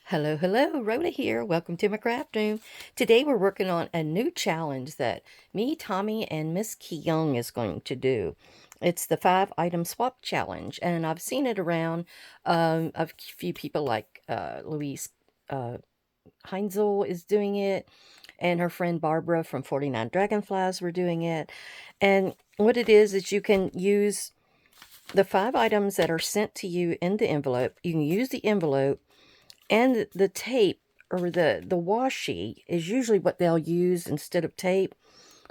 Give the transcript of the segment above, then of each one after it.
Hello, hello, Rhoda here. Welcome to my craft room. Today we're working on a new challenge that me, Tommy, and Miss Young is going to do. It's the 5 item swap challenge, and I've seen it around. A few people like Louise uh, Heinzel is doing it, and her friend Barbara from 49 Dragonflies were doing it. And what it is you can use the 5 items that are sent to you in the envelope. You can use the envelope and the tape or the washi is usually what they'll use instead of tape.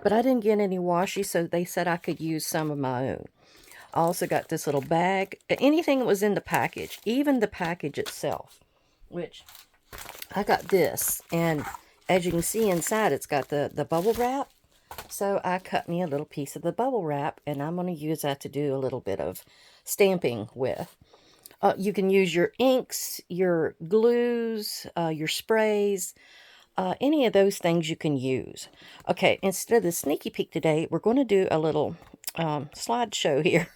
But I didn't get any washi, so they said I could use some of my own. I also got this little bag. Anything that was in the package, even the package itself, which I got this. And as you can see inside, it's got the bubble wrap. So I cut me a little piece of the bubble wrap, and I'm going to use that to do a little bit of stamping with. You can use your inks, your glues, your sprays, any of those things you can use. Okay, instead of the sneaky peek today, we're going to do a little slideshow here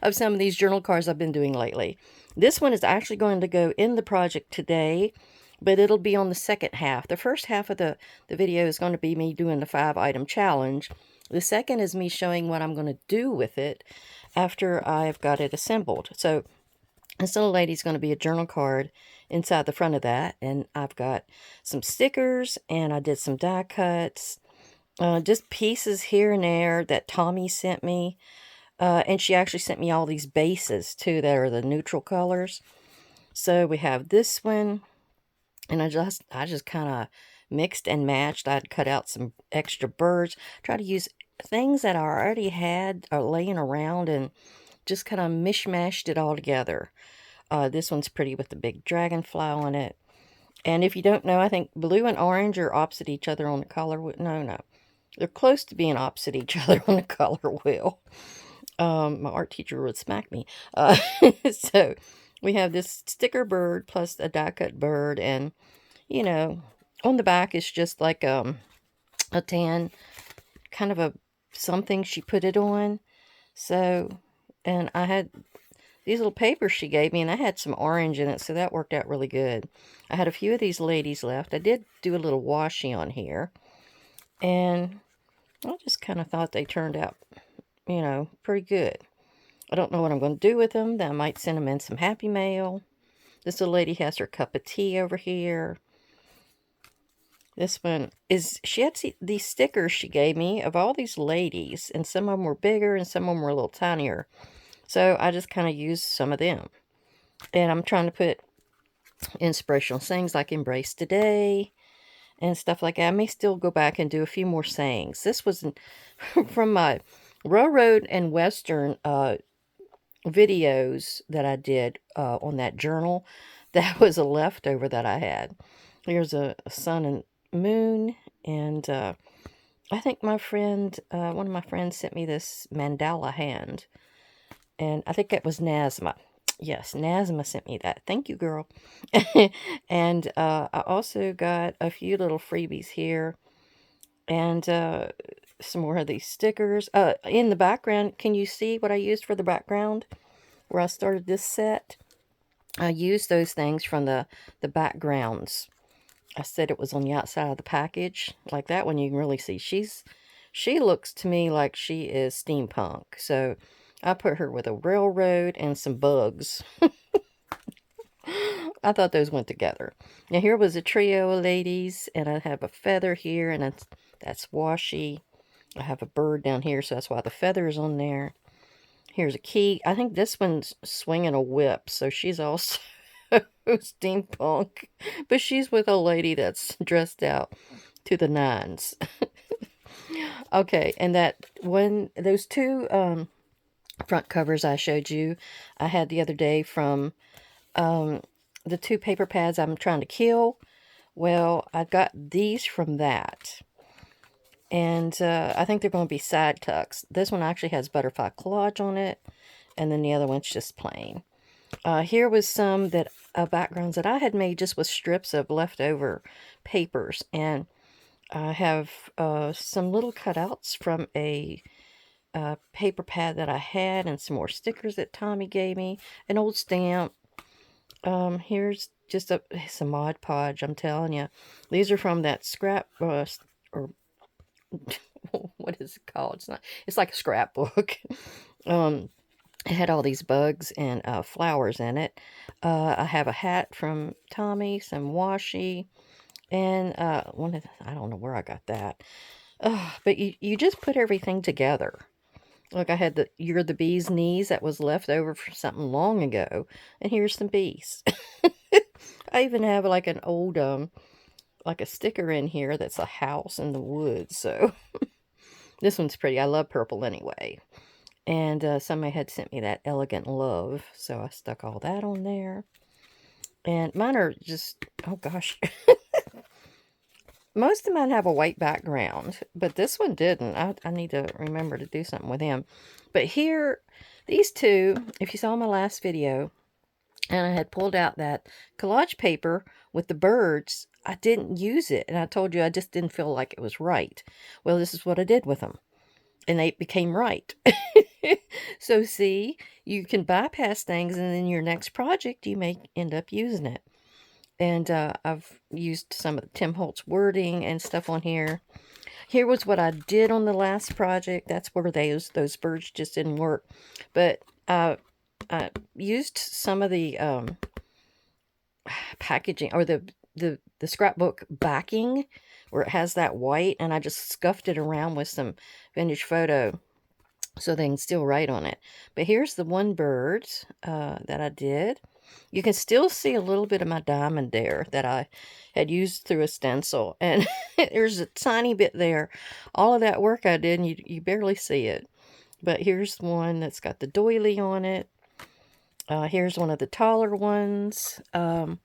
of some of these journal cards I've been doing lately. This one is actually going to go in the project today, but it'll be on the second half. The first half of the video is going to be me doing the 5 item challenge. The second is me showing what I'm going to do with it after I've got it assembled. So this little lady's going to be a journal card inside the front of that. And I've got some stickers, and I did some die cuts. Just pieces here and there that Tommy sent me. And she actually sent me all these bases, too, that are the neutral colors. So we have this one. And I just kind of mixed and matched. I'd cut out some extra birds. Try to use things that I already had laying around and just kind of mishmashed it all together. This one's pretty with the big dragonfly on it. And if you don't know, I think blue and orange are opposite each other on the color wheel. No. They're close to being opposite each other on the color wheel. My art teacher would smack me. So we have this sticker bird plus a die cut bird. And, you know, on the back is just like a tan, kind of a something she put it on. So, and I had these little papers she gave me, and I had some orange in it, so that worked out really good. I had a few of these ladies left. I did do a little washi on here, and I just kind of thought they turned out, pretty good. I don't know what I'm going to do with them. I might send them in some Happy Mail. This little lady has her cup of tea over here. This one is, she had these stickers she gave me of all these ladies, and some of them were bigger and some of them were a little tinier. So I just kind of used some of them. And I'm trying to put inspirational sayings like embrace today and stuff like that. I may still go back and do a few more sayings. This was from my railroad and western videos that I did on that journal. That was a leftover that I had. Here's a sun and moon, and I think my friend, one of my friends sent me this mandala hand, and I think it was Nazma. Yes, Nazma sent me that. Thank you, girl. And I also got a few little freebies here, and some more of these stickers. In the background, can you see what I used for the background where I started this set? I used those things from the backgrounds. I said it was on the outside of the package. Like that one you can really see. She looks to me like she is steampunk. So I put her with a railroad and some bugs. I thought those went together. Now here was a trio of ladies, and I have a feather here, and that's washi. I have a bird down here, so that's why the feather's on there. Here's a key. I think this one's swinging a whip, so she's also steampunk. But she's with a lady that's dressed out to the nines. Okay, and those two front covers I showed you, I had the other day from the 2 paper pads I'm trying to kill. Well, I got these from that. And I think they're going to be side tucks. This one actually has butterfly collage on it, and then the other one's just plain. Here was some backgrounds that I had made just with strips of leftover papers. And I have some little cutouts from a paper pad that I had, and some more stickers that Tommy gave me. An old stamp. Here's just some Mod Podge, I'm telling you. These are from that scrap, or what is it called? It's like a scrapbook. um, it had all these bugs and flowers in it. I have a hat from Tommy, some washi, and I don't know where I got that. But you just put everything together. Look, I had the You're the Bee's Knees that was left over from something long ago. And here's some bees. I even have like an old, like a sticker in here that's a house in the woods. So this one's pretty. I love purple anyway. And somebody had sent me that Elegant Love. So I stuck all that on there. And mine are just, oh gosh. Most of mine have a white background, but this one didn't. I need to remember to do something with him. But here, these two, if you saw my last video, and I had pulled out that collage paper with the birds, I didn't use it. And I told you I just didn't feel like it was right. Well, this is what I did with them. And they became right. So see, you can bypass things, and in your next project, you may end up using it. And I've used some of the Tim Holtz wording and stuff on here. Here was what I did on the last project. That's where those birds just didn't work. But I used some of the packaging, or the scrapbook backing, where it has that white, and I just scuffed it around with some vintage photo so they can still write on it. But here's the one bird that I did. You can still see a little bit of my diamond there that I had used through a stencil. And there's a tiny bit there. All of that work I did, and you barely see it. But here's one that's got the doily on it. Here's one of the taller ones. I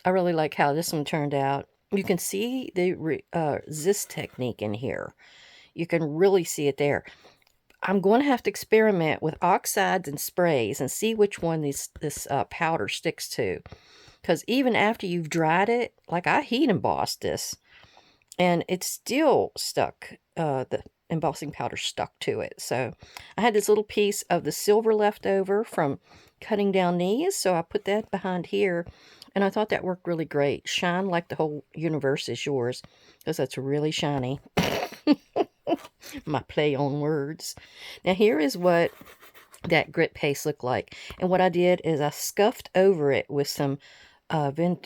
really like how this one turned out. You can see the resist technique in here. You can really see it there. I'm going to have to experiment with oxides and sprays and see which one this powder sticks to. Because even after you've dried it, like I heat embossed this, and it's still stuck, the embossing powder stuck to it. So I had this little piece of the silver left over from cutting down these, so I put that behind here, and I thought that worked really great. Shine like the whole universe is yours, because that's really shiny. My play on words. Now here is what that grit paste looked like. And what I did is I scuffed over it with some ground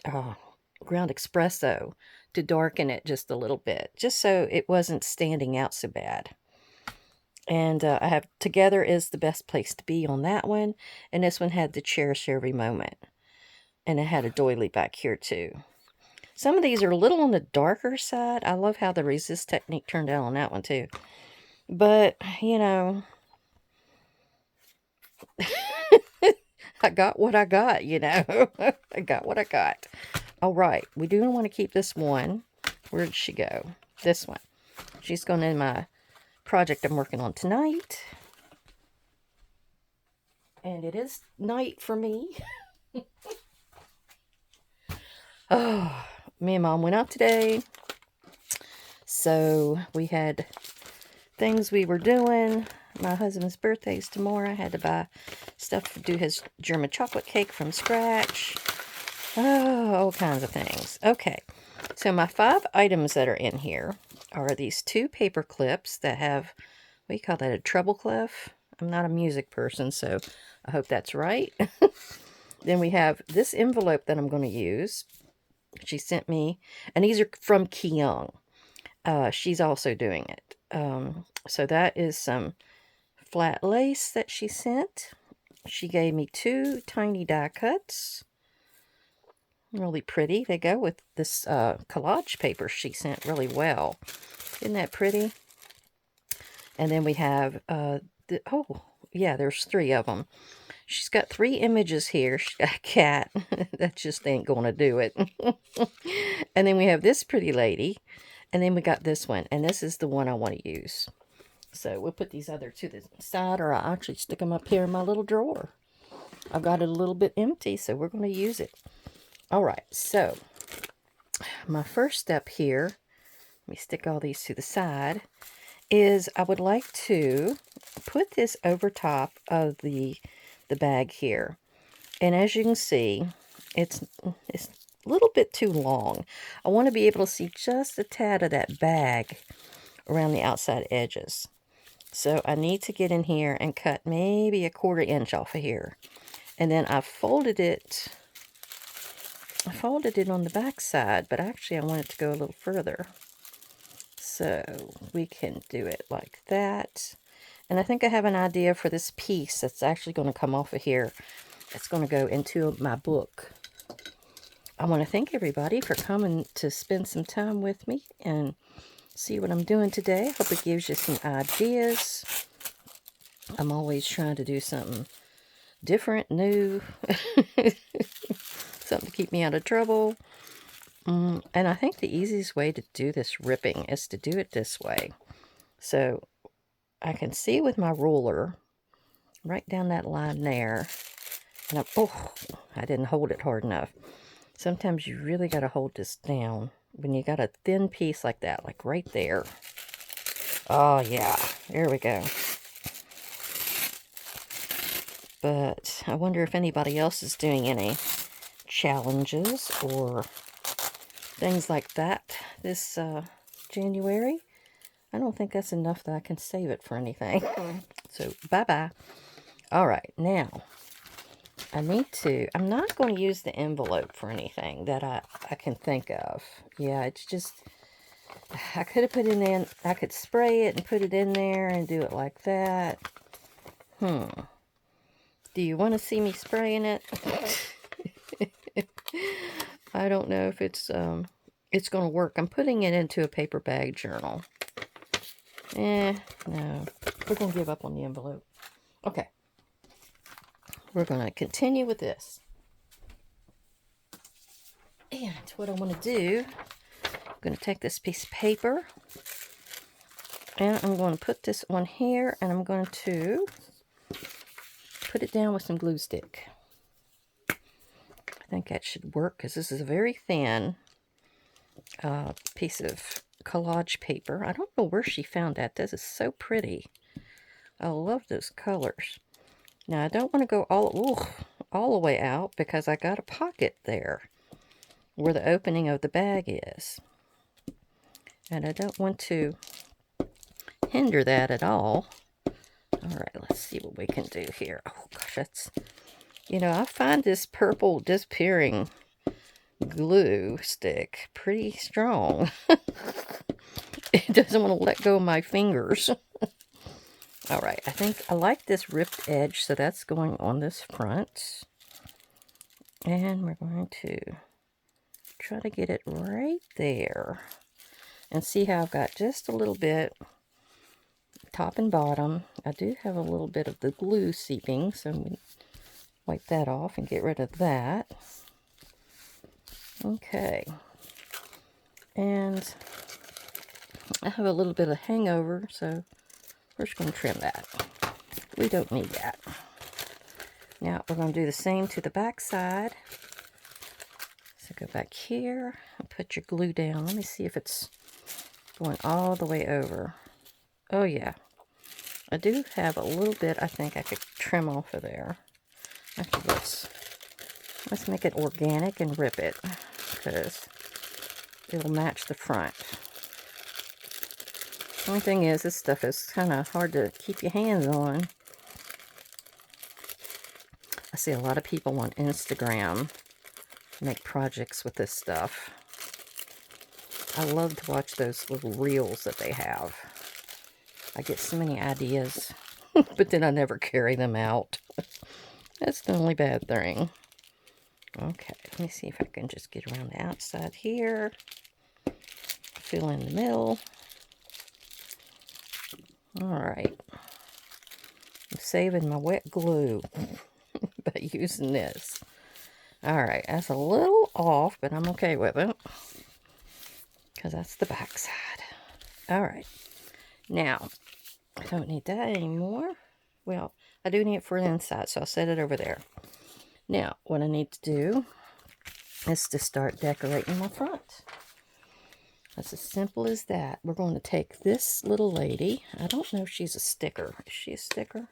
espresso to darken it just a little bit, just so it wasn't standing out so bad. And I have Together is the best place to be on that one. And this one had the cherish every moment. And it had a doily back here too. Some of these are a little on the darker side. I love how the resist technique turned out on that one too. But, you know, I got what I got, you know. I got what I got. All right. We do want to keep this one. Where did she go? This one. She's going in my project I'm working on tonight. And it is night for me. Oh, me and Mom went out today. So we had things we were doing. My husband's birthday's tomorrow. I had to buy stuff to do his German chocolate cake from scratch. Oh, all kinds of things. Okay, so my 5 items that are in here are these 2 paper clips that have, what do you call that, a treble clef? I'm not a music person, so I hope that's right. Then we have this envelope that I'm going to use. She sent me, and these are from Kyung. She's also doing it. So that is some flat lace that she sent. She gave me 2 tiny die cuts. Really pretty. They go with this collage paper she sent really well. Isn't that pretty? And then we have, oh, yeah, there's 3 of them. She's got 3 images here. She's got a cat. That just ain't going to do it. And then we have this pretty lady. And then we got this one. And this is the one I want to use. So we'll put these other to the side, or I'll actually stick them up here in my little drawer. I've got it a little bit empty, so we're going to use it. All right, so my first step here, let me stick all these to the side, is I would like to put this over top of the bag here. And as you can see, it's a little bit too long. I want to be able to see just a tad of that bag around the outside edges. So I need to get in here and cut maybe 1/4 inch off of here. And then I folded it on the back side, but actually I want it to go a little further. So we can do it like that. And I think I have an idea for this piece that's actually going to come off of here. It's going to go into my book. I want to thank everybody for coming to spend some time with me and see what I'm doing today. Hope it gives you some ideas. I'm always trying to do something different, new, something to keep me out of trouble. And I think the easiest way to do this ripping is to do it this way. So I can see with my ruler right down that line there. And I didn't hold it hard enough. Sometimes you really got to hold this down when you got a thin piece like that, like right there. Oh yeah, there we go. But I wonder if anybody else is doing any challenges or things like that this January. I don't think that's enough that I can save it for anything. So, bye-bye. All right, now, I'm not going to use the envelope for anything that I can think of. Yeah, it's just, I could have put it in, I could spray it and put it in there and do it like that. Do you want to see me spraying it? I don't know if it's going to work. I'm putting it into a paper bag journal. No. We're going to give up on the envelope. Okay. We're going to continue with this. And what I want to do, I'm going to take this piece of paper. And I'm going to put this on here. And I'm going to put it down with some glue stick. I think that should work because this is a very thin piece of collage paper. I don't know where she found that. This is so pretty. I love those colors. Now I don't want to go all the way out because I got a pocket there where the opening of the bag is. And I don't want to hinder that at all. Alright, let's see what we can do here. Oh gosh, that's... You know, I find this purple disappearing glue stick pretty strong. It doesn't want to let go of my fingers. Alright, I think I like this ripped edge, so that's going on this front. And we're going to try to get it right there. And see how I've got just a little bit, top and bottom. I do have a little bit of the glue seeping, so I'm going to wipe that off and get rid of that. Okay. And I have a little bit of hangover, so we're just going to trim that. We don't need that. Now we're going to do the same to the back side. So go back here and put your glue down. Let me see if it's going all the way over. Oh yeah. I do have a little bit I think I could trim off of there. Actually, let's make it organic and rip it because it'll match the front. The only thing is, this stuff is kind of hard to keep your hands on. I see a lot of people on Instagram make projects with this stuff. I love to watch those little reels that they have. I get so many ideas, but then I never carry them out. That's the only bad thing. Okay, let me see if I can just get around the outside here. Fill in the middle. Alright. I'm saving my wet glue by using this. Alright, that's a little off, but I'm okay with it. Because that's the back side. Alright. Now, I don't need that anymore. Well, I do need it for the inside, so I'll set it over there. Now, what I need to do is to start decorating my front. That's as simple as that. We're going to take this little lady. I don't know if she's a sticker. Is she a sticker?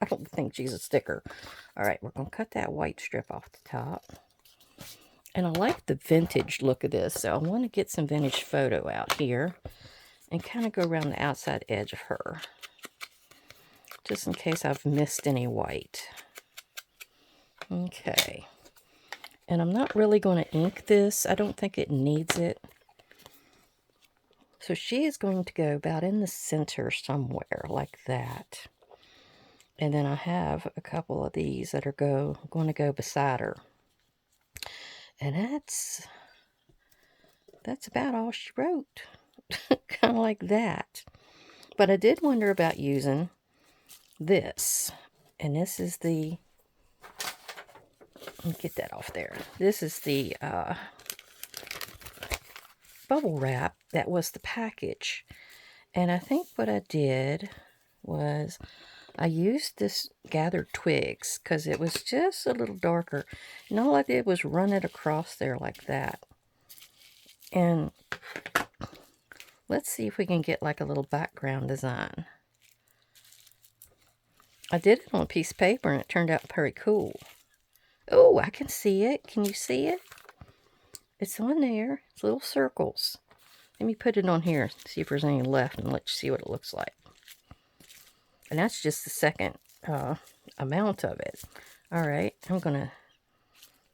I don't think she's a sticker. All right, we're going to cut that white strip off the top. And I like the vintage look of this, so I want to get some vintage photo out here and kind of go around the outside edge of her, just in case I've missed any white. Okay. And I'm not really going to ink this. I don't think it needs it. So she is going to go about in the center somewhere like that. And then I have a couple of these that are going to go beside her. And that's about all she wrote. Kind of like that. But I did wonder about using this. And this is the... Let me get that off there. This is the bubble wrap that was the package. And I think what I did was I used this gathered twigs because it was just a little darker. And all I did was run it across there like that. And let's see if we can get like a little background design. I did it on a piece of paper and it turned out very cool. Oh, I can see it. Can you see it? It's on there. It's little circles. Let me put it on here, see if there's any left, and let you see what it looks like. And that's just the second amount of it. All right, I'm going to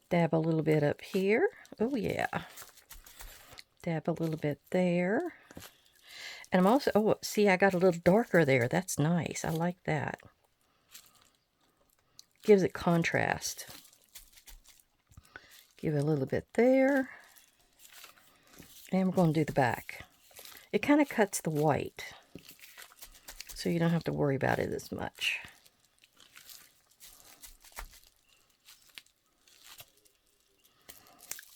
dab a little bit up here. Oh, yeah. Dab a little bit there. And I'm also, oh, see, I got a little darker there. That's nice. I like that. Gives it contrast. Give it a little bit there. And we're going to do the back. It kind of cuts the white, so you don't have to worry about it as much.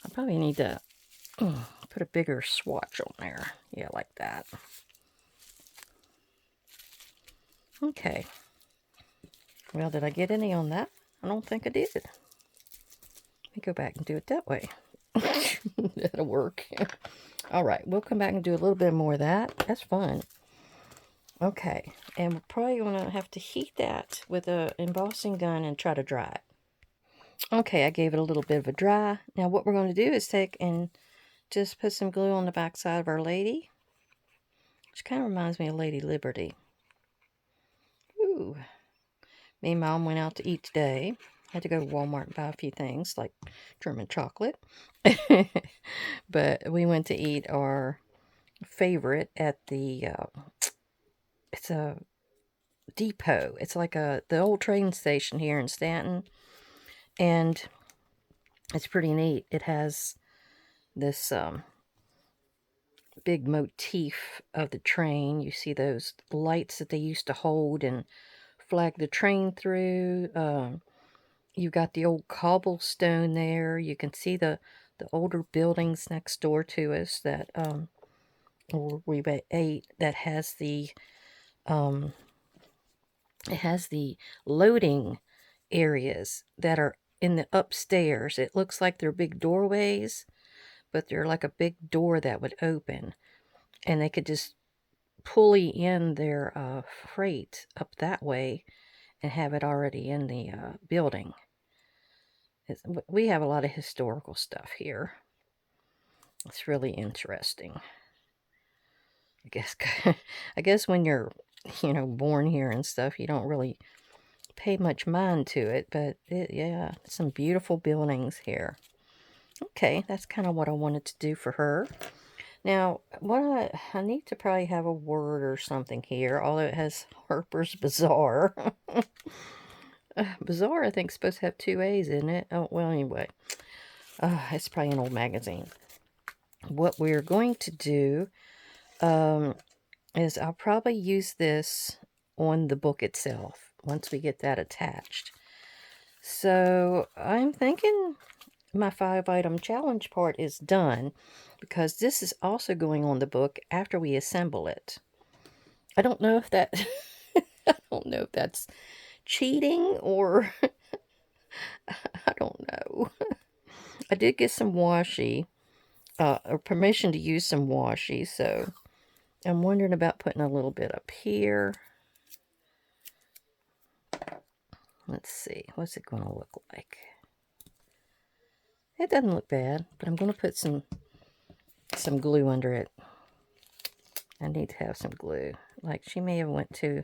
I probably need to put a bigger swatch on there. Yeah, like that. Okay. Well, did I get any on that? I don't think I did. Let me go back and do it that way. That'll work. All right, we'll come back and do a little bit more of that. That's fun. Okay, and we're probably going to have to heat that with an embossing gun and try to dry it. Okay, I gave it a little bit of a dry. Now what we're going to do is take and just put some glue on the back side of Our Lady, which kind of reminds me of Lady Liberty. Ooh. Me and Mom went out to eat today. Had to go to Walmart and buy a few things, like German chocolate. But we went to eat our favorite at the, it's a depot. It's like the old train station here in Stanton. And it's pretty neat. It has this big motif of the train. You see those lights that they used to hold and flag the train through. You've got the old cobblestone there. You can see the older buildings next door to us that we ate, that has the it has the loading areas that are in the upstairs. It looks like they're big doorways, but they're like a big door that would open, and they could just pulley in their freight up that way and have it already in the building. We have a lot of historical stuff here. It's really interesting. I guess when you're, born here and stuff, you don't really pay much mind to it, but yeah, some beautiful buildings here. Okay, that's kind of what I wanted to do for her. Now, what I need to probably have a word or something here, although it has Harper's Bazaar. Bazaar, I think, is supposed to have 2 A's in it. Oh, well, anyway. It's probably an old magazine. What we're going to do is I'll probably use this on the book itself once we get that attached. So I'm thinking my 5-item challenge part is done, because this is also going on the book after we assemble it. I don't know if that I don't know if that's cheating or I don't know. I did get some washi, or permission to use some washi, so I'm wondering about putting a little bit up here. Let's see, what's it going to look like? It doesn't look bad, but I'm going to put some glue under it. I need to have some glue. Like, she may have went to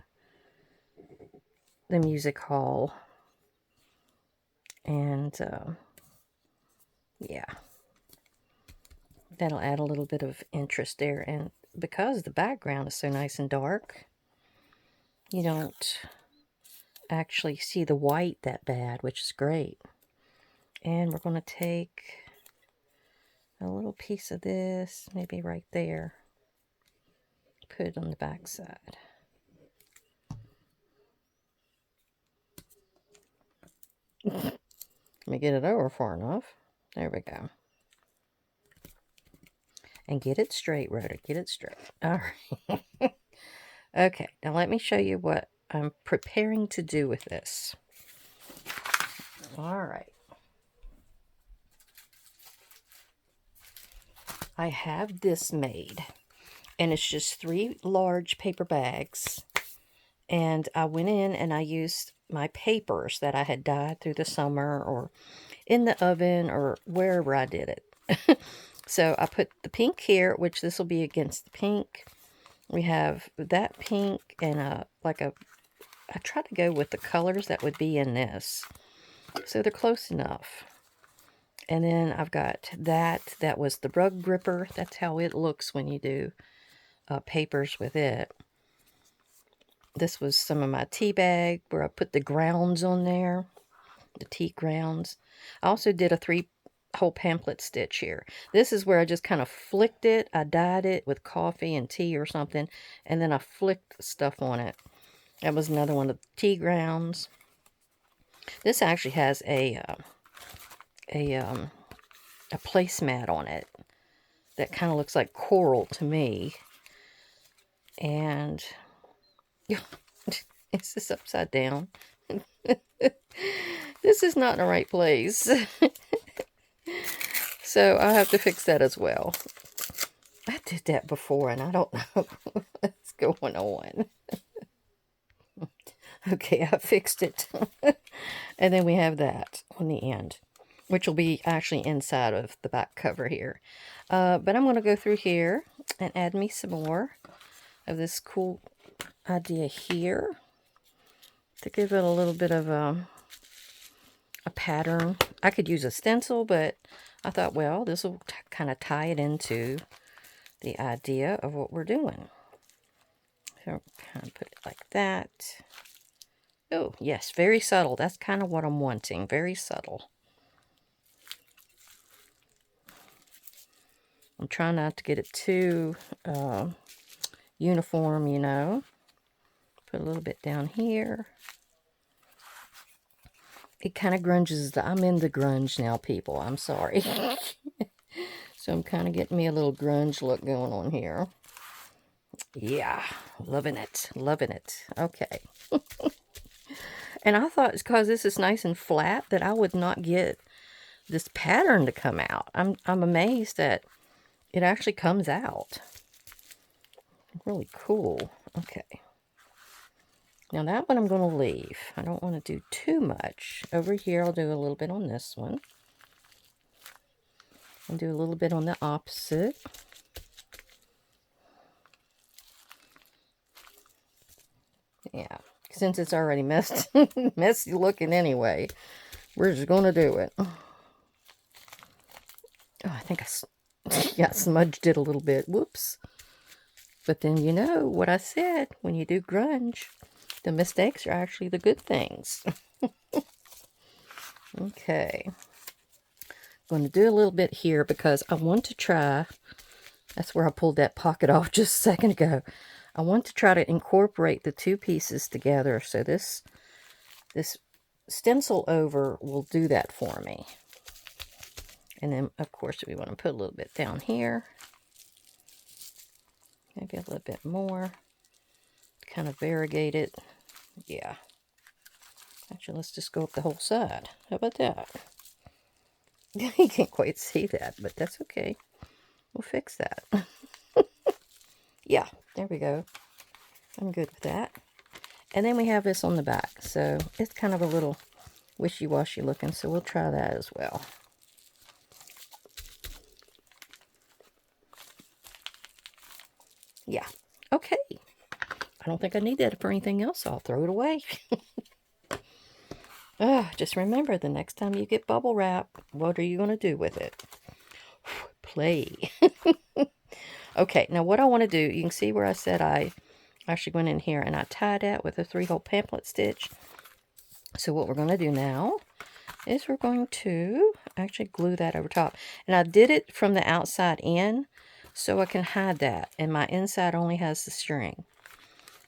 the music hall. And, yeah. That'll add a little bit of interest there. And because the background is so nice and dark, you don't actually see the white that bad, which is great. And we're going to take a little piece of this, maybe right there. Put it on the back side. Let me get it over far enough. There we go. And get it straight, Rhoda. Get it straight. All right. Okay, now let me show you what I'm preparing to do with this. All right. I have this made, and it's just 3 large paper bags. And I went in and I used my papers that I had dyed through the summer or in the oven or wherever I did it. So I put the pink here, which this will be against the pink. We have that pink and I try to go with the colors that would be in this. So they're close enough. And then I've got that was the rug gripper. That's how it looks when you do papers with it. This was some of my tea bag where I put the grounds on there, the tea grounds. I also did a 3-hole pamphlet stitch here. This is where I just kind of flicked it. I dyed it with coffee and tea or something, and then I flicked stuff on it. That was another one of the tea grounds. This actually has a placemat on it that kind of looks like coral to me. And is this upside down? This is not in the right place. So I'll have to fix that as well. I did that before and I don't know what's going on. Okay, I fixed it. And then we have that on the end, which will be actually inside of the back cover here. But I'm going to go through here and add me some more of this cool idea here to give it a little bit of a pattern. I could use a stencil, but I thought, well, this will kind of tie it into the idea of what we're doing. So kind of put it like that. Oh, yes, very subtle. That's kind of what I'm wanting. Very subtle. I'm trying not to get it too uniform, you know. Put a little bit down here. It kind of grunges. I'm in the grunge now, people. I'm sorry. So I'm kind of getting me a little grunge look going on here. Yeah, loving it. Loving it. Okay. And I thought it's because this is nice and flat that I would not get this pattern to come out. I'm amazed that it actually comes out. Really cool. Okay. Now that one I'm going to leave. I don't want to do too much. Over here I'll do a little bit on this one. And do a little bit on the opposite. Yeah. Since it's already messy looking anyway, we're just going to do it. Oh, I think I smudged it a little bit. Whoops. But then you know what I said. When you do grunge, the mistakes are actually the good things. Okay. I'm going to do a little bit here because I want to try. That's where I pulled that pocket off just a second ago. I want to try to incorporate the 2 pieces together. So this stencil over will do that for me. And then, of course, we want to put a little bit down here. Maybe a little bit more. Kind of variegate it. Yeah. Actually, let's just go up the whole side. How about that? You can't quite see that, but that's okay. We'll fix that. Yeah, there we go. I'm good with that. And then we have this on the back. So it's kind of a little wishy-washy looking. So we'll try that as well. Yeah. Okay. I don't think I need that for anything else. So I'll throw it away. Just remember, the next time you get bubble wrap, what are you going to do with it? Play. Okay, now what I want to do, you can see where I said I actually went in here and I tied that with a 3-hole pamphlet stitch. So what we're going to do now is we're going to actually glue that over top. And I did it from the outside in so I can hide that. And my inside only has the string.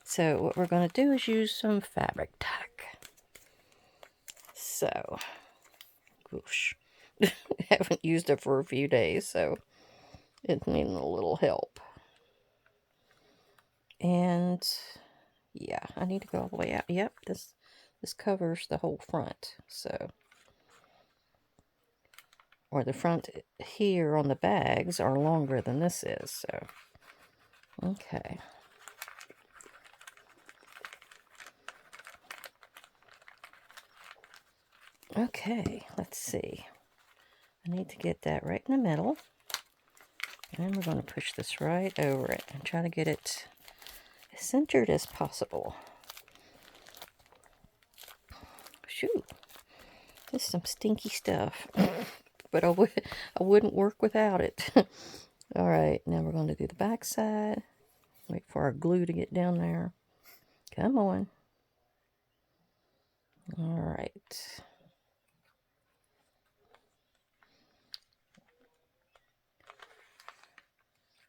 So what we're going to do is use some fabric tack. So, whoosh. Haven't used it for a few days, so it's needing a little help. And yeah, I need to go all the way out. Yep, this covers the whole front. So, or the front here on the bags are longer than this is. So, okay. Okay, let's see. I need to get that right in the middle. And we're going to push this right over it and try to get it as centered as possible. Shoot. This is some stinky stuff. But I wouldn't work without it. Alright, now we're going to do the back side. Wait for our glue to get down there. Come on. Alright.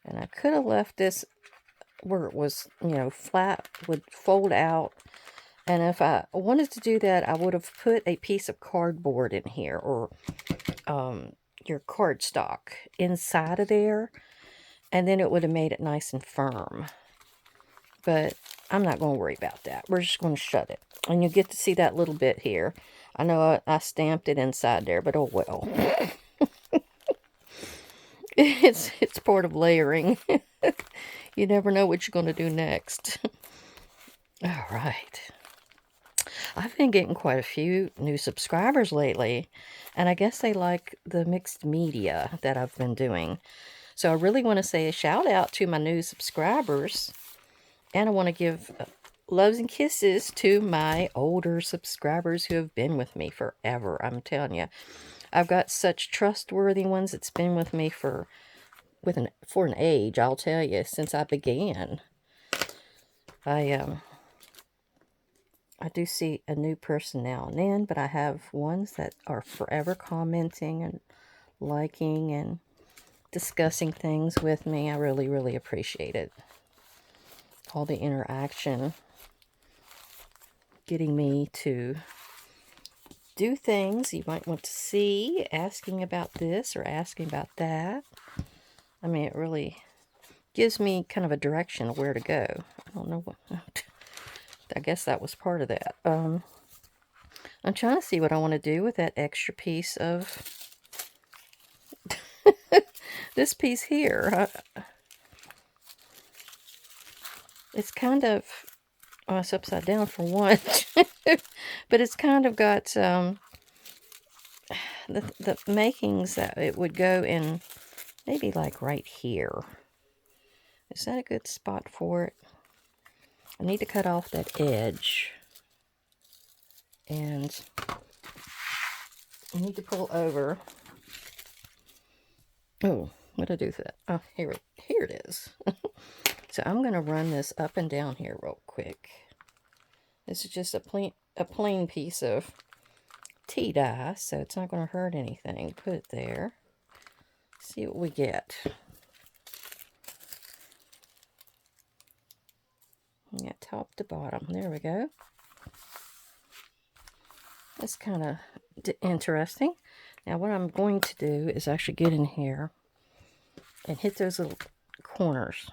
And I could have left this where it was, flat, would fold out. And if I wanted to do that, I would have put a piece of cardboard in here, or your cardstock inside of there, and then it would have made it nice and firm. But I'm not going to worry about that. We're just going to shut it. And you get to see that little bit here. I know I stamped it inside there, but oh well. It's part of layering. You never know what you're going to do next. All right. I've been getting quite a few new subscribers lately, and I guess they like the mixed media that I've been doing. So I really want to say a shout out to my new subscribers, and I want to give loves and kisses to my older subscribers who have been with me forever. I'm telling you, I've got such trustworthy ones that's been with me for an age, I'll tell you, since I began. I do see a new person now and then, but I have ones that are forever commenting and liking and discussing things with me. I really, really appreciate it. All the interaction, getting me to do things you might want to see, asking about this or asking about that. I mean, it really gives me kind of a direction of where to go. I don't know what... I guess that was part of that. I'm trying to see what I want to do with that extra piece of this piece here. It's kind of, it's upside down for one, but it's kind of got the makings that it would go in, maybe like right here. Is that a good spot for it? I need to cut off that edge, and I need to pull over. Oh, what did I do with that? Oh, here it is. So I'm going to run this up and down here real quick. This is just a plain piece of tea dye, so it's not going to hurt anything. Put it there. See what we get. Yeah, top to bottom. There we go. That's kind of interesting. Now what I'm going to do is actually get in here and hit those little corners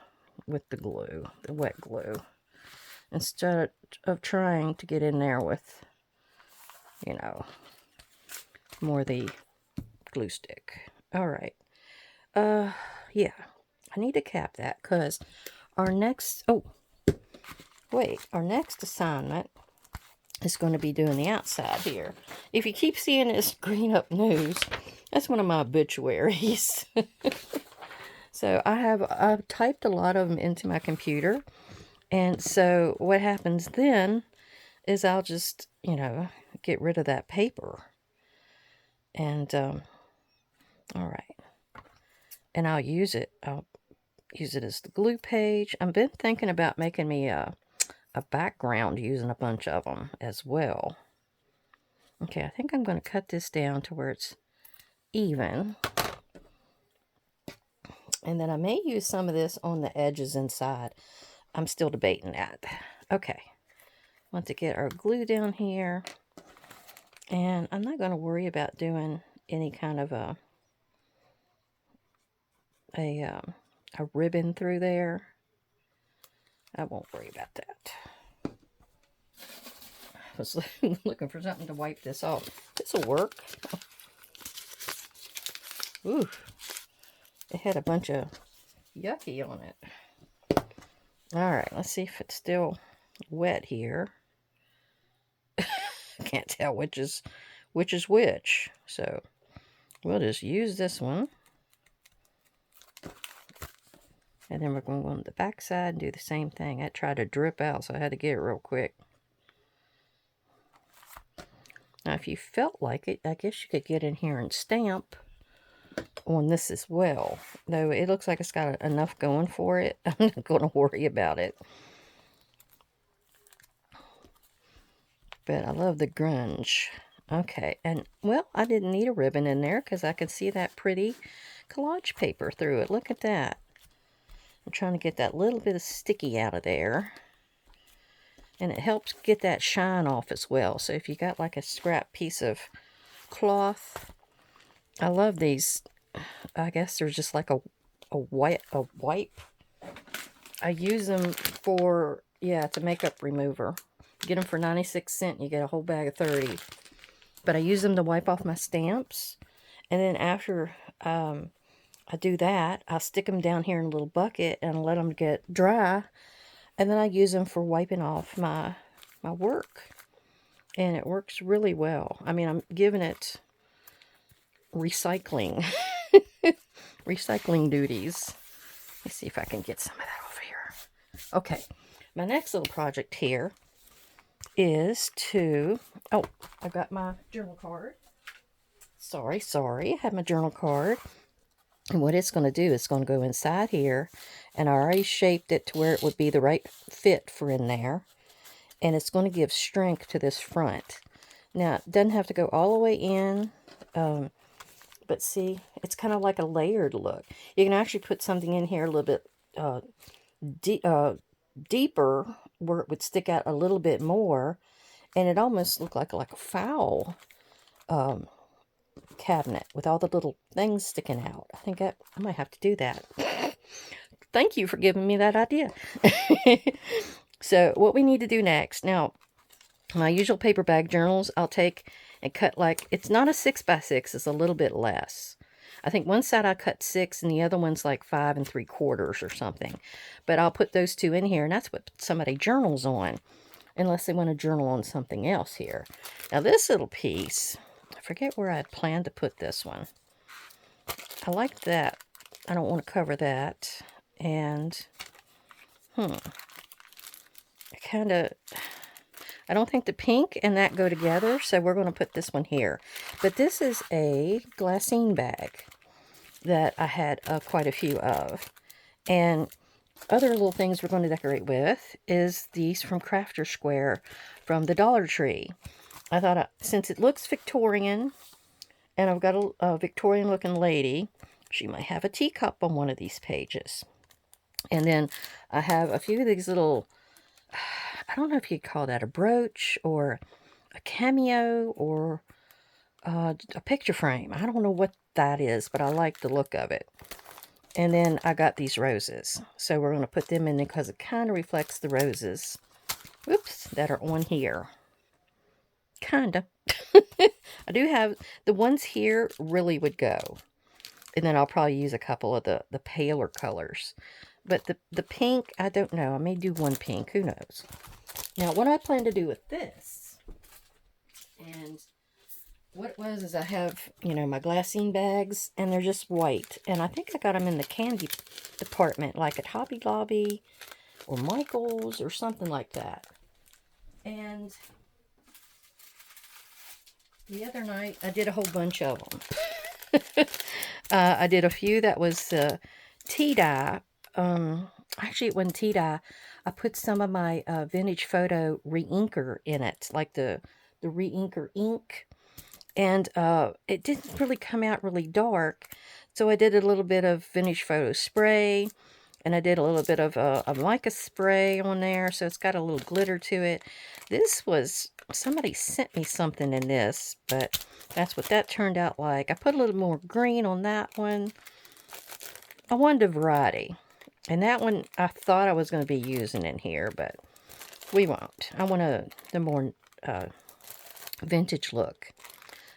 with the glue, the wet glue, instead of trying to get in there with, more the glue stick. All right. Yeah, I need to cap that because our next, wait, our next assignment is going to be doing the outside here. If you keep seeing this green up news, that's one of my obituaries. So I've typed a lot of them into my computer. And so what happens then is I'll just, get rid of that paper. And, all right. And I'll use it. I'll use it as the glue page. I've been thinking about making me a background using a bunch of them as well. Okay, I think I'm going to cut this down to where it's even. And then I may use some of this on the edges inside. I'm still debating that. Okay, want to get our glue down here. And I'm not going to worry about doing any kind of a ribbon through there. I won't worry about that. I was looking for something to wipe this off. This will work. Ooh, it had a bunch of yucky on it. All right, let's see if it's still wet here. Can't tell which is which. So we'll just use this one. And then we're going to go on the back side and do the same thing. I tried to drip out, so I had to get it real quick. Now, if you felt like it, I guess you could get in here and stamp on this as well. Though it looks like it's got enough going for it. I'm not going to worry about it. But I love the grunge. Okay, and well, I didn't need a ribbon in there because I could see that pretty collage paper through it. Look at that. I'm trying to get that little bit of sticky out of there. And it helps get that shine off as well. So if you got like a scrap piece of cloth, I love these. I guess they're just like a wipe. I use them for, it's a makeup remover. Get them for 96 cents. You get a whole bag of 30. But I use them to wipe off my stamps. And then after I do that, I'll stick them down here in a little bucket and let them get dry. And then I use them for wiping off my work. And it works really well. I mean, I'm giving it recycling. Recycling duties. Let's see if I can get some of that over here. Okay. My next little project here is to... Oh, I got my journal card. Sorry. I have my journal card. And what it's going to do is going to go inside here. And I already shaped it to where it would be the right fit for in there. And it's going to give strength to this front. Now, it doesn't have to go all the way in. But see, it's kind of like a layered look. You can actually put something in here a little bit deeper where it would stick out a little bit more. And it almost looked like a foul cabinet with all the little things sticking out. I think I might have to do that. Thank you for giving me that idea. So what we need to do next, now my usual paper bag journals, I'll take and cut like, it's not a 6x6, it's a little bit less. I think one side I cut 6 and the other one's like 5 3/4 or something. But I'll put those two in here, and that's what somebody journals on, unless they want to journal on something else here. Now this little piece, I forget where I had planned to put this one. I like that. I don't want to cover that. And, I don't think the pink and that go together, so we're going to put this one here. But this is a glassine bag that I had quite a few of. And other little things we're going to decorate with is these from Crafter Square from the Dollar Tree. I thought, since it looks Victorian, and I've got a Victorian-looking lady, she might have a teacup on one of these pages. And then I have a few of these little, I don't know if you'd call that a brooch or a cameo or a picture frame. I don't know what that is, but I like the look of it. And then I got these roses. So we're going to put them in because it kind of reflects the roses. Whoops, that are on here. Kind of. I do have, the ones here really would go. And then I'll probably use a couple of the paler colors. But the pink, I don't know. I may do one pink. Who knows? Now, what I plan to do with this, and what it was is I have, you know, my glassine bags, and they're just white. And I think I got them in the candy department, like at Hobby Lobby or Michael's or something like that. And the other night, I did a whole bunch of them. I did a few that was tea dye. Actually, it wasn't tea dye. I put some of my vintage photo re-inker in it, like the re-inker ink. And it didn't really come out really dark. So I did a little bit of vintage photo spray. And I did a little bit of a mica spray on there. So it's got a little glitter to it. This was, somebody sent me something in this. But that's what that turned out like. I put a little more green on that one. I wanted a variety. And that one I thought I was going to be using in here. But we won't. I want the more vintage look.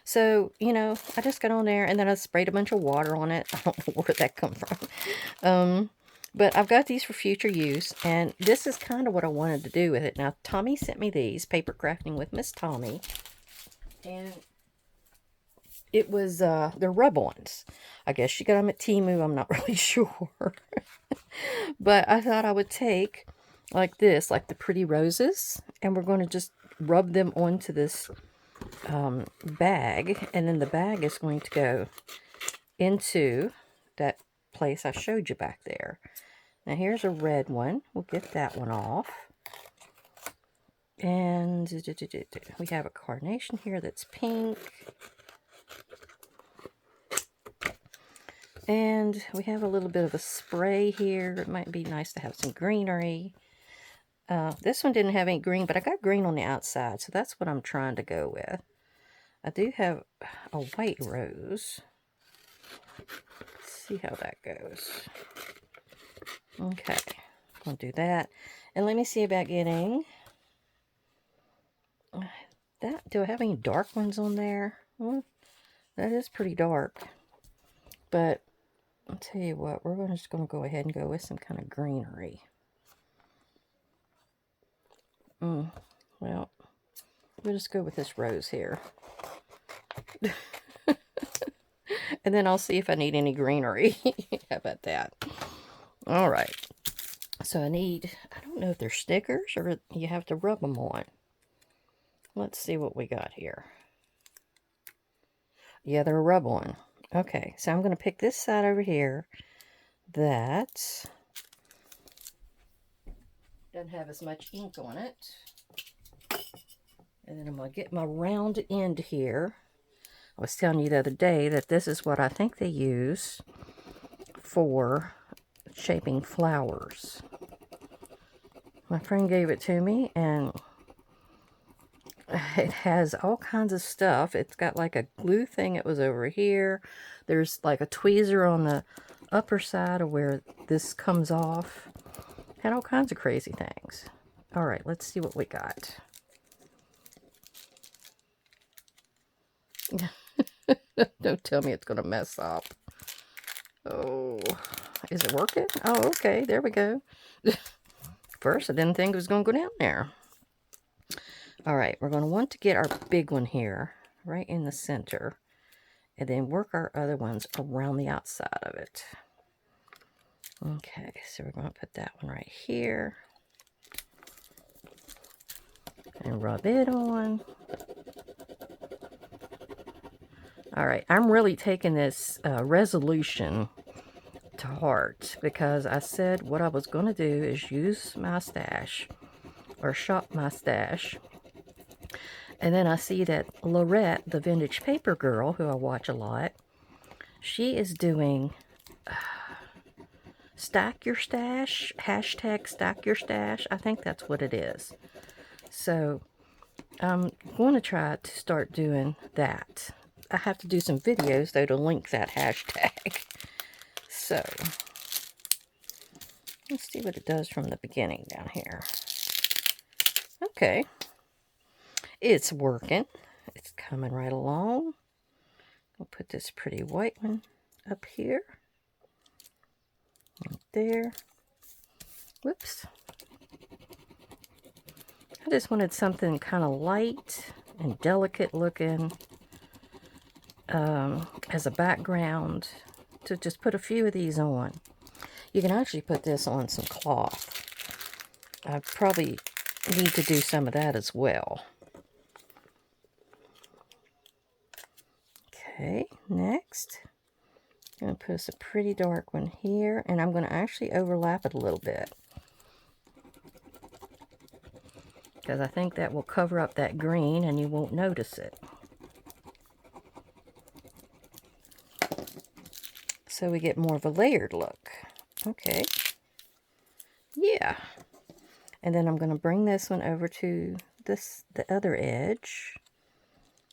So, you know, I just got on there and then I sprayed a bunch of water on it. I don't know where that come from. But I've got these for future use, and this is kind of what I wanted to do with it. Now, Tommy sent me these, Paper Crafting with Miss Tommy, and it was, they're rub-ons. I guess she got them at Temu, I'm not really sure. But I thought I would take, like this, like the pretty roses, and we're going to just rub them onto this bag, and then the bag is going to go into that place I showed you back there. Now here's a red one. We'll get that one off. And we have a carnation here that's pink. And we have a little bit of a spray here. It might be nice to have some greenery. This one didn't have any green, but I got green on the outside, so that's what I'm trying to go with. I do have a white rose. Let's see how that goes. Okay, I'll do that. And let me see about getting that. Do I have any dark ones on there? Well, that is pretty dark. But I'll tell you what, we're just going to go ahead and go with some kind of greenery. Well, we'll just go with this rose here. And then I'll see if I need any greenery. How about that? All right. So I don't know if they're stickers or you have to rub them on. Let's see what we got here. Yeah, they're a rub-on. Okay, so I'm going to pick this side over here that doesn't have as much ink on it. And then I'm going to get my round end here. I was telling you the other day that this is what I think they use for shaping flowers. My friend gave it to me, and it has all kinds of stuff. It's got like a glue thing that was over here. There's like a tweezer on the upper side of where this comes off. Had all kinds of crazy things. All right, let's see what we got. Don't tell me it's going to mess up. Oh, is it working? Oh, okay, there we go. First, I didn't think it was going to go down there. All right, we're going to want to get our big one here, right in the center, and then work our other ones around the outside of it. Okay, so we're going to put that one right here, and rub it on. All right, I'm really taking this resolution to heart, because I said what I was going to do is use my stash, or shop my stash. And then I see that Lorette, the vintage paper girl, who I watch a lot, she is doing stack your stash, hashtag stack your stash. I think that's what it is. So I'm going to try to start doing that. I have to do some videos, though, to link that hashtag. So let's see what it does from the beginning down here. Okay. It's working. It's coming right along. I'll put this pretty white one up here. Right there. Whoops. I just wanted something kind of light and delicate looking as a background to just put a few of these on. You can actually put this on some cloth. I probably need to do some of that as well. Okay, next, I'm going to put us a pretty dark one here, and I'm going to actually overlap it a little bit, because I think that will cover up that green and you won't notice it. So we get more of a layered look. Okay. Yeah. And then I'm going to bring this one over to the other edge.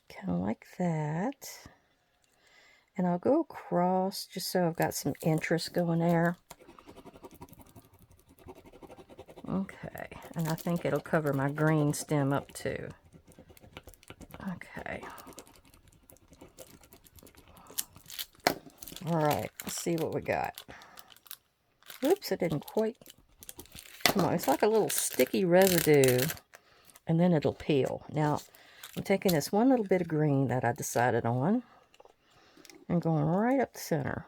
Kind of like that. And I'll go across just so I've got some interest going there. Okay. And I think it'll cover my green stem up too. Okay. Alright, let's see what we got. Oops, it didn't quite come on. It's like a little sticky residue, and then it'll peel. Now, I'm taking this one little bit of green that I decided on and going right up the center.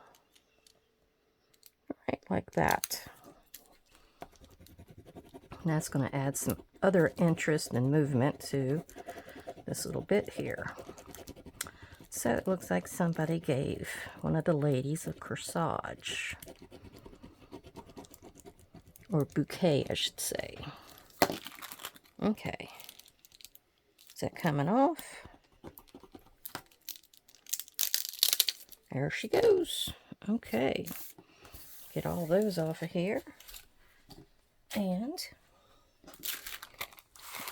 Right like that. And that's going to add some other interest and movement to this little bit here. So it looks like somebody gave one of the ladies a corsage. Or bouquet, I should say. Okay. Is that coming off? There she goes. Okay. Get all those off of here. And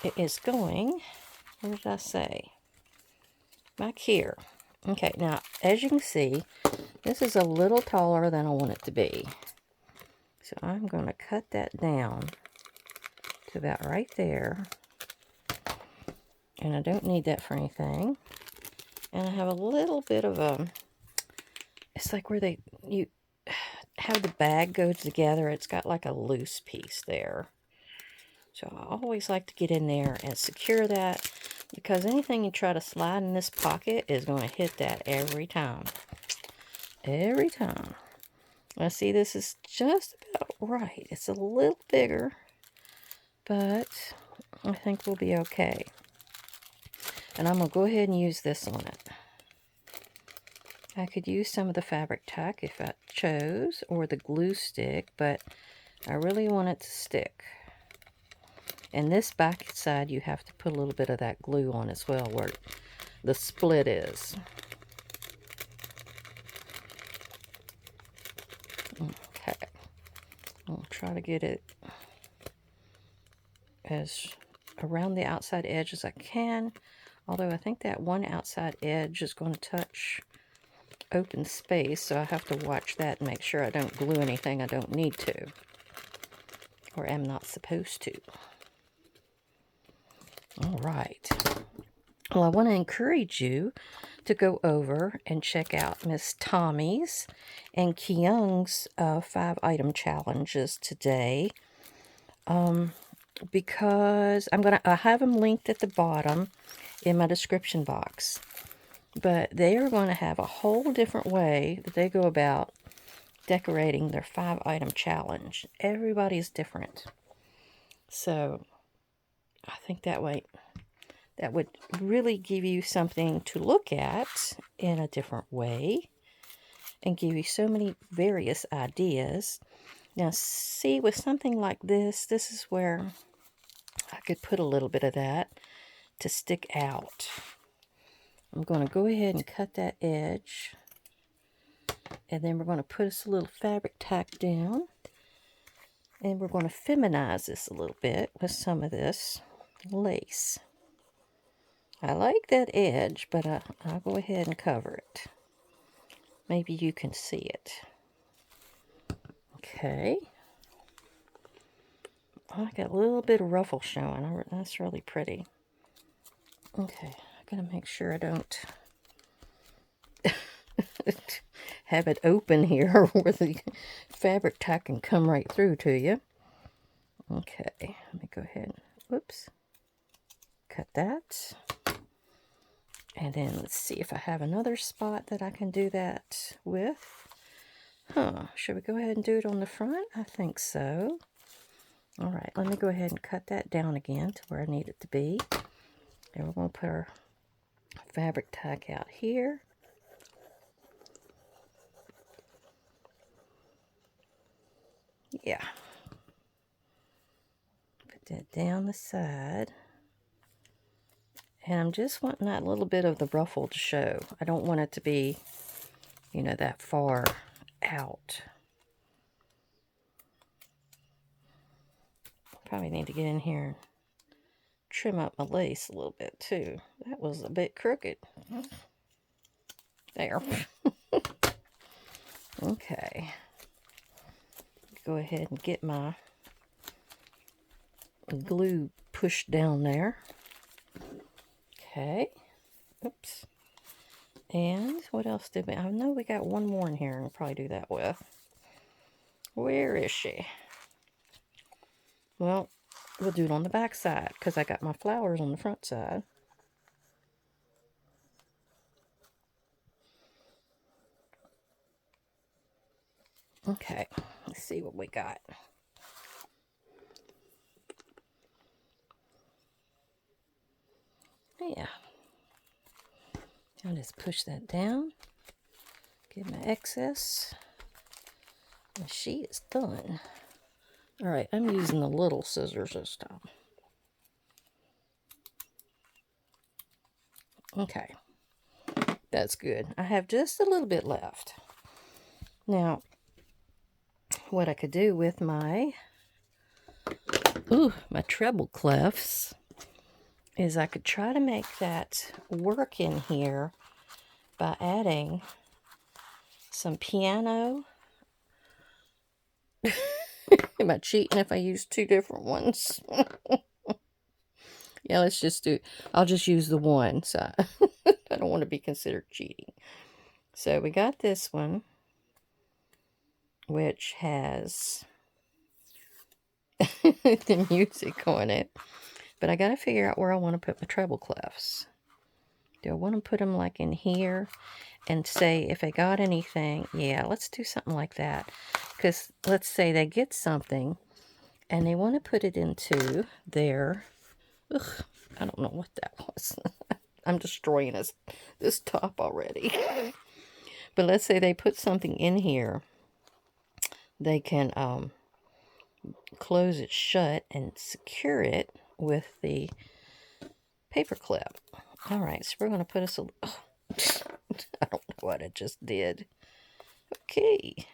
it is going, where did I say? Back here. Okay, now, as you can see, this is a little taller than I want it to be. So I'm going to cut that down to about right there. And I don't need that for anything. And I have a little bit of a, it's like where you have the bag go together. It's got like a loose piece there. So I always like to get in there and secure that, because anything you try to slide in this pocket is going to hit that every time. Every time. Now see, this is just about right. It's a little bigger, but I think we'll be okay. And I'm going to go ahead and use this on it. I could use some of the fabric tack if I chose, or the glue stick, but I really want it to stick. And this back side, you have to put a little bit of that glue on as well, where the split is. Okay. I'll try to get it as around the outside edge as I can. Although I think that one outside edge is going to touch open space, so I have to watch that and make sure I don't glue anything I don't need to, or am not supposed to. All right. Well, I want to encourage you to go over and check out Miss Tommy's and Kyung's 5-item challenges today, because I have them linked at the bottom in my description box. But they are going to have a whole different way that they go about decorating their 5-item challenge. Everybody's different. So I think that way, that would really give you something to look at in a different way and give you so many various ideas. Now see, with something like this is where I could put a little bit of that to stick out. I'm going to go ahead and cut that edge, and then we're going to put us a little fabric tack down, and we're going to feminize this a little bit with some of this lace. I like that edge, but I'll go ahead and cover it. Maybe you can see it. Okay. I got a little bit of ruffle showing. That's really pretty. Okay, I'm going to make sure I don't have it open here where the fabric tack can come right through to you. Okay, let me go ahead. Whoops. Cut that. And then let's see if I have another spot that I can do that with. Should we go ahead and do it on the front? I think so. All right, let me go ahead and cut that down again to where I need it to be. And we're going to put our fabric tack out here. Yeah. Put that down the side. And I'm just wanting that little bit of the ruffle to show. I don't want it to be, you know, that far out. Probably need to get in here and trim up my lace a little bit too. That was a bit crooked. There. Okay. Go ahead and get my glue pushed down there. Okay. Oops. And what else did we... I know we got one more in here I'll probably do that with. Where is she? Well, we'll do it on the back side because I got my flowers on the front side. Okay, let's see what we got. Yeah. I'll just push that down. Get my excess. And she is done. Alright, I'm using the little scissors this time. Okay. That's good. I have just a little bit left. Now, what I could do with my treble clefs is I could try to make that work in here by adding some piano. Am I cheating if I use two different ones? Yeah, let's just do... I'll just use the one, so I don't want to be considered cheating. So we got this one, which has the music on it. But I got to figure out where I want to put my treble clefs. Do I want to put them like in here and say if I got anything? Yeah, let's do something like that. Because let's say they get something and they want to put it into their... Ugh, I don't know what that was. I'm destroying this top already. But let's say they put something in here. They can close it shut and secure it with the paper clip. All right, so we're going to put us a... Oh, I don't know what I just did. Okay.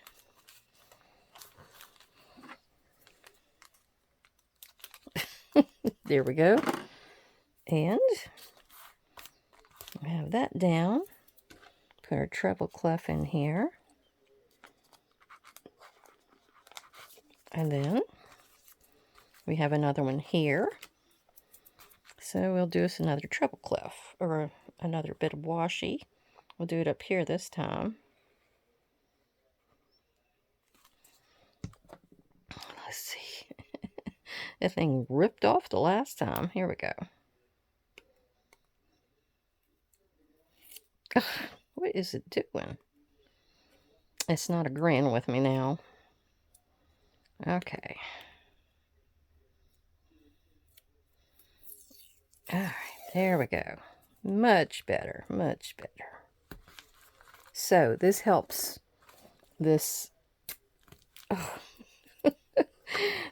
There we go. And we have that down. Put our treble clef in here. And then we have another one here. So we'll do us another treble clef, or another bit of washi. We'll do it up here this time. Let's see. That thing ripped off the last time. Here we go. Ugh, what is it doing? It's not agreeing with me now. Okay. Alright, there we go. Much better, much better. So, this helps this... Oh.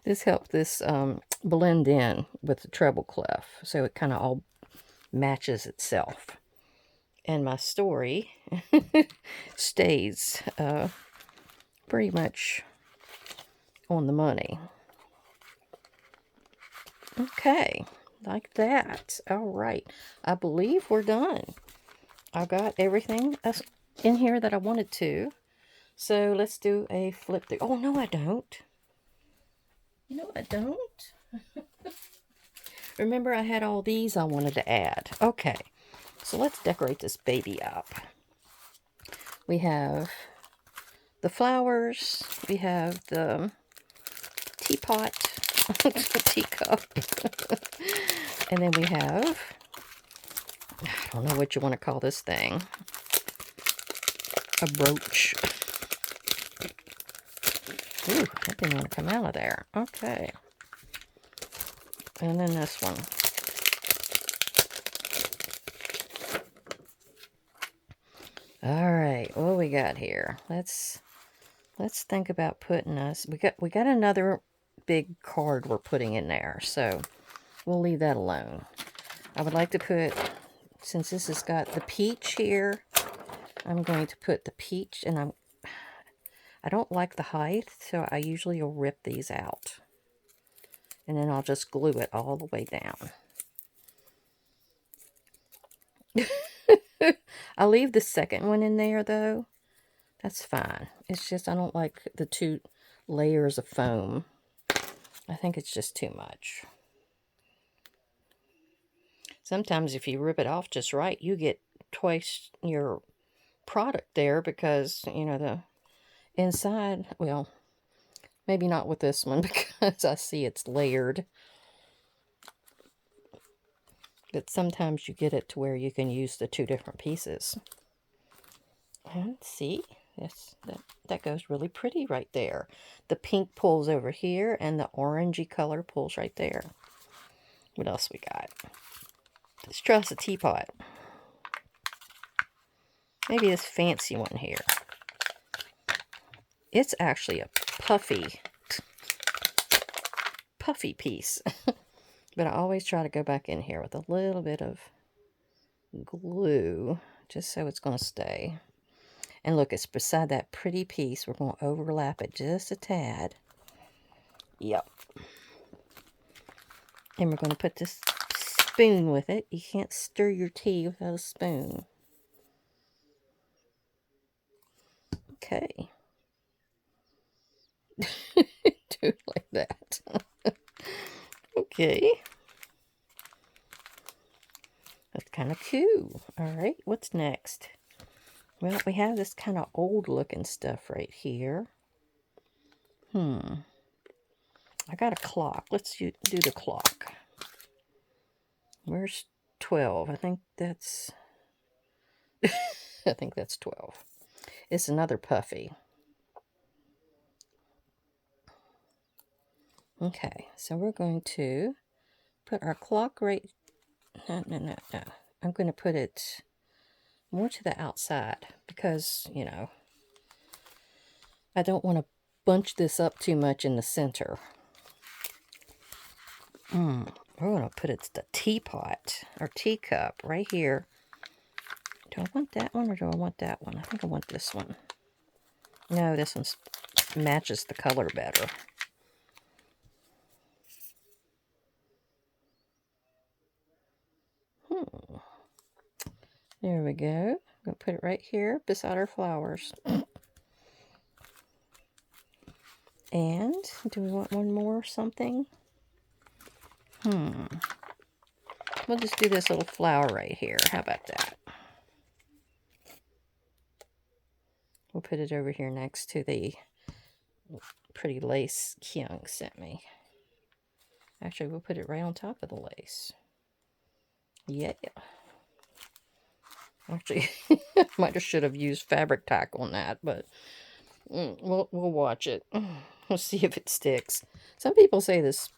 This helps this blend in with the treble clef. So, it kind of all matches itself. And my story stays pretty much on the money. Okay, like that. All right, I believe we're done. I got everything in here that I wanted to. So let's do a flip through. Oh, no, I don't. No, I don't. Remember, I had all these I wanted to add. Okay, so let's decorate this baby up. We have the flowers. We have the teapot. teacup. And then we have, I don't know what you want to call this thing. A brooch. Ooh, that didn't want to come out of there. Okay. And then this one. All right, what we got here? Let's think about putting us. We got another big card we're putting in there, so we'll leave that alone. I would like to put, since this has got the peach here, I'm going to put the peach, and I don't like the height, so I usually will rip these out. And then I'll just glue it all the way down. I'll leave the second one in there, though. That's fine. It's just I don't like the 2 layers of foam. I think it's just too much. Sometimes if you rip it off just right, you get twice your product there because, you know, the inside, well, maybe not with this one because I see it's layered. But sometimes you get it to where you can use the 2 different pieces. And see, yes, that goes really pretty right there. The pink pulls over here, and the orangey color pulls right there. What else we got? Let's try us a teapot. Maybe this fancy one here. It's actually a puffy piece. But I always try to go back in here with a little bit of glue, just so it's going to stay. And look, it's beside that pretty piece. We're going to overlap it just a tad. Yep. And we're going to put this spoon with it. You can't stir your tea without a spoon. Okay. Do it like that. Okay. That's kind of cool. All right, what's next? Well, we have this kind of old looking stuff right here. I got a clock. Let's do the clock. Where's 12? I think that's 12. It's another puffy. Okay, so we're going to put our clock right... No. I'm going to put it more to the outside because, you know, I don't want to bunch this up too much in the center. We're going to put it to the teapot or teacup right here. Do I want that one or do I want that one? I think I want this one. No, this one matches the color better. There we go. I'm going to put it right here beside our flowers. And do we want one more or something? We'll just do this little flower right here. How about that? We'll put it over here next to the pretty lace Kyung sent me. Actually, we'll put it right on top of the lace. Yeah. Actually, might have should have used fabric tack on that, but we'll watch it. We'll see if it sticks. Some people say this,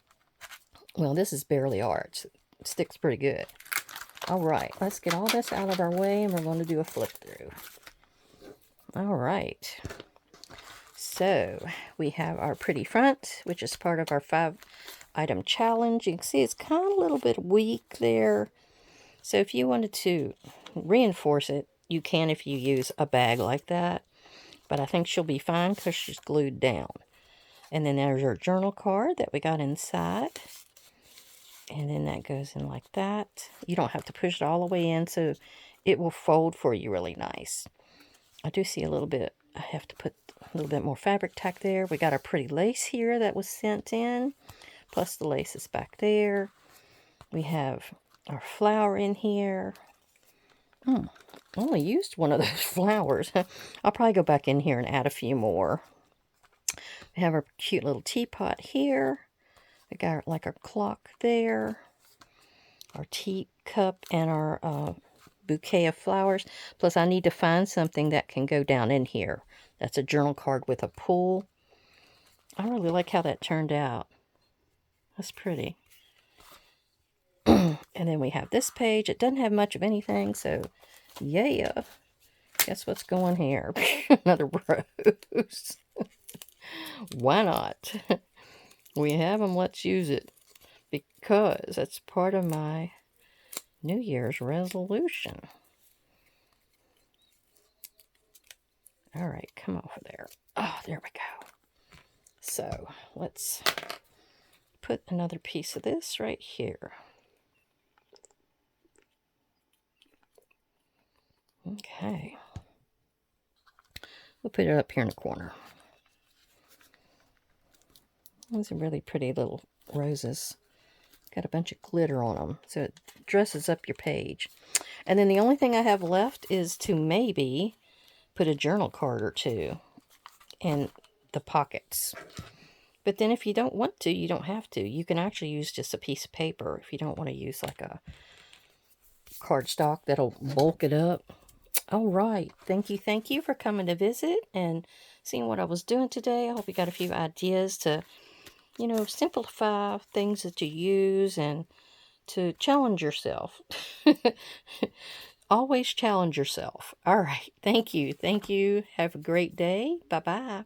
well, this is barely art. It sticks pretty good. All right, let's get all this out of our way, and we're going to do a flip through. All right. So we have our pretty front, which is part of our 5-item challenge. You can see it's kind of a little bit weak there. So if you wanted to reinforce it, you can if you use a bag like that. But I think she'll be fine because she's glued down. And then there's our journal card that we got inside. And then that goes in like that. You don't have to push it all the way in, so it will fold for you really nice. I do see a little bit, I have to put a little bit more fabric tack there. We got our pretty lace here that was sent in, plus the lace is back there. We have our flower in here. I only used one of those flowers. I'll probably go back in here and add a few more. We have our cute little teapot here. We got like our clock there, our teacup, and our bouquet of flowers. Plus, I need to find something that can go down in here. That's a journal card with a pool. I really like how that turned out. That's pretty. And then we have this page. It doesn't have much of anything, so yeah. Guess what's going here? Another rose. Why not? We have them. Let's use it. Because that's part of my New Year's resolution. All right, come over there. Oh, there we go. So let's put another piece of this right here. Okay. We'll put it up here in the corner. These are really pretty little roses. Got a bunch of glitter on them, so it dresses up your page. And then the only thing I have left is to maybe put a journal card or two in the pockets. But then if you don't want to, you don't have to. You can actually use just a piece of paper if you don't want to use like a cardstock that'll bulk it up. All right. Thank you for coming to visit and seeing what I was doing today. I hope you got a few ideas to, simplify things that you use and to challenge yourself. Always challenge yourself. All right. Thank you. Have a great day. Bye-bye.